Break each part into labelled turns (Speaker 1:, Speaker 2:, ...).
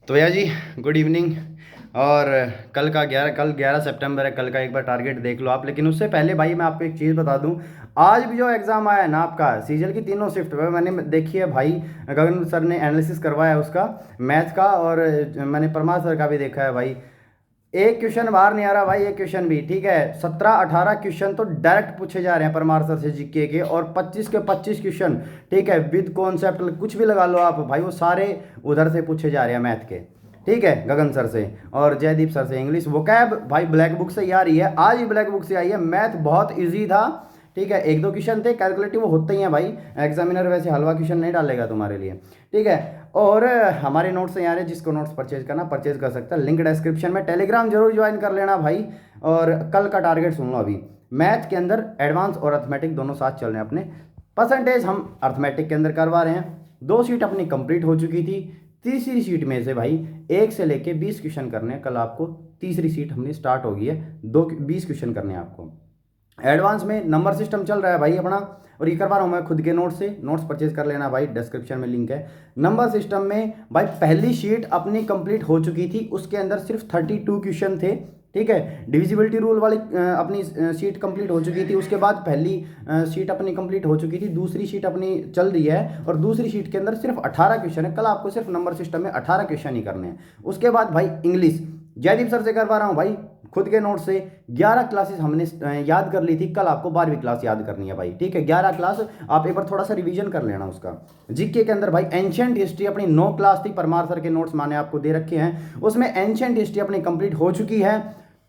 Speaker 1: तो भैया जी, good evening. और कल 11 सितंबर है। कल का एक बार टारगेट देख लो आप। लेकिन उससे पहले भाई मैं आपको एक चीज़ बता दूं। आज भी जो एग्ज़ाम आया है ना आपका सीजल की तीनों शिफ्ट में मैंने देखी है भाई। गगन सर ने एनालिसिस करवाया है उसका, मैथ का। और मैंने परमार सर का भी देखा है भाई। एक क्वेश्चन बाहर नहीं आ रहा भाई, एक क्वेश्चन भी। ठीक है, 17-18 क्वेश्चन तो डायरेक्ट पूछे जा रहे हैं परमार सर से जीके के, और 25 के 25 क्वेश्चन। ठीक है, विद कॉन्सेप्ट कुछ भी लगा लो आप भाई, वो सारे उधर से पूछे जा रहे हैं मैथ के। ठीक है, गगन सर से और जयदीप सर से। इंग्लिश वोकैब भाई ब्लैक बुक से ही आ रही है, आज ही ब्लैक बुक से आई है। मैथ बहुत ईजी था। ठीक है, एक दो क्वेश्चन थे कैलकुलेटिव, वो होते ही हैं भाई। एग्जामिनर वैसे हलवा क्वेश्चन नहीं डालेगा तुम्हारे लिए। ठीक है। और हमारे नोट्स यहाँ रहे, जिसको नोट्स परचेज करना परचेज कर सकता है, लिंक डिस्क्रिप्शन में। टेलीग्राम जरूर ज्वाइन कर लेना भाई। और कल का टारगेट सुन लो अभी। मैथ के अंदर एडवांस और अर्थमेटिक दोनों साथ चल रहे हैं अपने। परसेंटेज हम अर्थमेटिक के अंदर करवा रहे हैं। 2 शीट अपनी कंप्लीट हो चुकी थी। तीसरी शीट में से भाई 1 से लेके 20 क्वेश्चन करने हैं कल आपको। तीसरी शीट हमने स्टार्ट हो गई है, 20 क्वेश्चन करने हैं आपको। एडवांस में नंबर सिस्टम चल रहा है भाई अपना। और ये करवा रहा हूँ मैं खुद के नोट से। नोट्स परचेज कर लेना भाई, डिस्क्रिप्शन में लिंक है। नंबर सिस्टम में भाई पहली शीट अपनी कंप्लीट हो चुकी थी, उसके अंदर सिर्फ 32 क्वेश्चन थे। ठीक है, डिविजिबिलिटी रूल वाली अपनी शीट कंप्लीट हो चुकी थी। उसके बाद पहली शीट अपनी कंप्लीट हो चुकी थी, दूसरी शीट अपनी चल रही है। और दूसरी शीट के अंदर सिर्फ 18 क्वेश्चन है। कल आपको सिर्फ नंबर सिस्टम में 18 क्वेश्चन ही करने हैं। उसके बाद भाई इंग्लिश जयदीप सर से करवा रहा हूँ भाई, खुद के नोट से। 11 क्लासेस हमने याद कर ली थी, कल आपको 12वीं क्लास याद करनी है भाई। ठीक है, 11 क्लास आप एक बार थोड़ा सा रिवीजन कर लेना उसका। जीके के अंदर भाई एंशियंट हिस्ट्री अपनी 9 क्लास थी, परमार सर के नोट्स मैंने आपको दे रखे हैं, उसमें एंशियंट हिस्ट्री अपनी कंप्लीट हो चुकी है।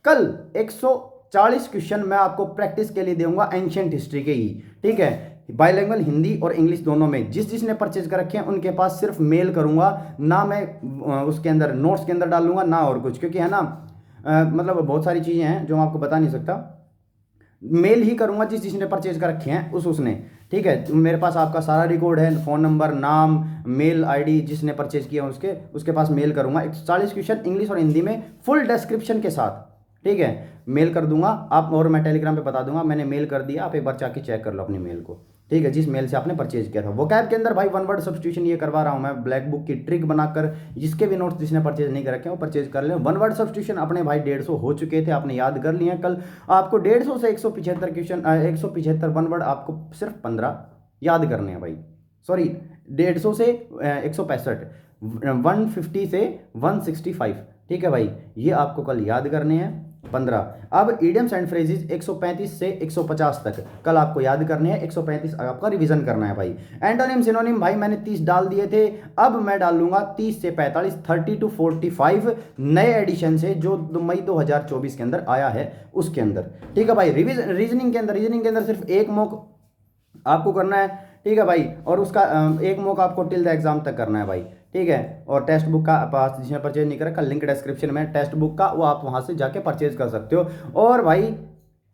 Speaker 1: कल 140 क्वेश्चन मैं आपको प्रैक्टिस के लिए दूंगा एंशियंट हिस्ट्री के ही। ठीक है, बाइलिंगुअल हिंदी और इंग्लिश दोनों में। जिसने परचेज कर रखे हैं उनके पास सिर्फ मेल करूंगा ना, मैं उसके अंदर नोट्स के अंदर डालूंगा ना और कुछ, क्योंकि है ना मतलब बहुत सारी चीज़ें हैं जो मैं आपको बता नहीं सकता। मेल ही करूंगा जिसने परचेज कर रखे हैं उसने। ठीक है, मेरे पास आपका सारा रिकॉर्ड है, फ़ोन नंबर, नाम, मेल आईडी, जिसने परचेज किया उसके पास मेल करूंगा। 140 क्वेश्चन इंग्लिश और हिंदी में फुल डिस्क्रिप्शन के साथ। ठीक है, मेल कर दूंगा आप, और मैं टेलीग्राम पे बता दूंगा मैंने मेल कर दिया, आप एक बार जाके चेक कर लो अपनी मेल को। ठीक है, जिस मेल से आपने परचेज किया था। वो कैब के अंदर भाई 1 वर्ड सब्सटीट्यूशन ये करवा रहा हूँ मैं, ब्लैक बुक की ट्रिक बनाकर। जिसके भी नोट्स जिसने परचेज नहीं कर रखे हैं वो परचेज कर ले। 1 वर्ड सब्सटीट्यूशन अपने भाई 150 हो चुके थे, आपने याद कर लिए हैं। कल आपको 150 से 175 क्वेश्चन 175 1 वर्ड आपको सिर्फ 15 याद करने हैं भाई। सॉरी, 150 से 165, 150 से 165। ठीक है भाई, ये आपको कल याद करने हैं 15। अब इडियम्स एंड फ्रेजेस 135 से 150 तक कल आपको याद करने हैं। 135 आपका रिवीजन करना है भाई। एंटोनिम सिनोनिम भाई मैंने 30 डाल दिए थे, अब मैं डाल लूंगा 30 से 45, 30 to 45 नए एडिशन से जो मई 2024 के अंदर आया है उसके अंदर। ठीक है भाई, रीजनिंग के अंदर सिर्फ एक मॉक आपको करना है। ठीक है भाई, और उसका एक मॉक आपको टिल द एग्जाम तक करना है भाई। ठीक है, और टेक्स्ट बुक का पास जिसने परचेज नहीं करा, का लिंक डिस्क्रिप्शन में टेक्स्ट बुक का, वो आप वहां से जाके परचेज कर सकते हो। और भाई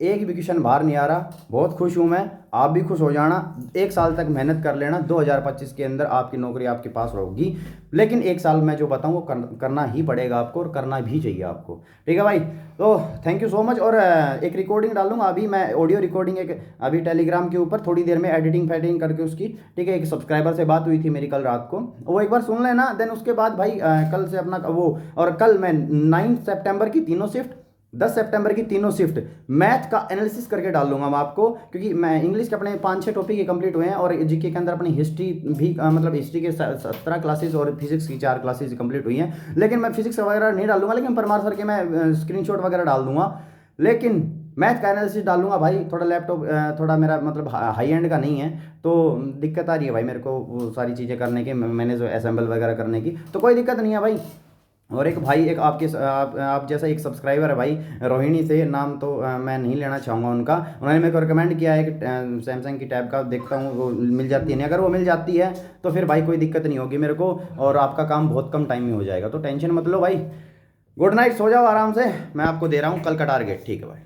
Speaker 1: एक भी क्वेश्चन बाहर नहीं आ रहा, बहुत खुश हूं मैं, आप भी खुश हो जाना। 1 साल तक मेहनत कर लेना, 2025 के अंदर आपकी नौकरी आपके पास होगी। लेकिन 1 साल मैं जो बताऊं वो करना ही पड़ेगा आपको, और करना भी चाहिए आपको। ठीक है भाई, तो थैंक यू सो मच। और एक रिकॉर्डिंग डालूंगा अभी मैं, ऑडियो रिकॉर्डिंग एक अभी टेलीग्राम के ऊपर थोड़ी देर में एडिटिंग फैडिटिंग करके उसकी। ठीक है, एक सब्सक्राइबर से बात हुई थी मेरी कल रात को, वो एक बार सुन लेना। देन उसके बाद भाई कल से अपना वो, और कल मैं 9 सितंबर की तीनों शिफ्ट, 10 सितंबर की तीनों शिफ्ट मैथ का एनालिसिस करके डाल दूंगा मैं आपको। क्योंकि मैं इंग्लिश के अपने 5-6 टॉपिक ही कंप्लीट हुए हैं, और जीके के अंदर अपनी हिस्ट्री भी मतलब हिस्ट्री के 17 क्लासेस और फिजिक्स की 4 क्लासेस कंप्लीट हुई हैं। लेकिन मैं फिजिक्स वगैरह नहीं डालूंगा, लेकिन परमार सर के मैं स्क्रीनशॉट वगैरह डाल दूंगा। लेकिन मैथ का एनालिसिस डालूंगा भाई। थोड़ा लैपटॉप थोड़ा मेरा मतलब हाई एंड का नहीं है, तो दिक्कत आ रही है भाई मेरे को वो सारी चीज़ें करने की, मैंने जो असेंबल वगैरह करने की, तो कोई दिक्कत नहीं है भाई। और एक भाई, एक आपके आप जैसा एक सब्सक्राइबर है भाई, रोहिणी से नाम, तो मैं नहीं लेना चाहूँगा उनका। उन्होंने मेरे को रिकमेंड किया है कि सैमसंग की टैब का देखता हूँ वो मिल जाती है नहीं। अगर वो मिल जाती है तो फिर भाई कोई दिक्कत नहीं होगी मेरे को, और आपका काम बहुत कम टाइम में हो जाएगा, तो टेंशन मत लो भाई। गुड नाइट, सो जाओ आराम से। मैं आपको दे रहा हूँ कल का टारगेट। ठीक है भाई।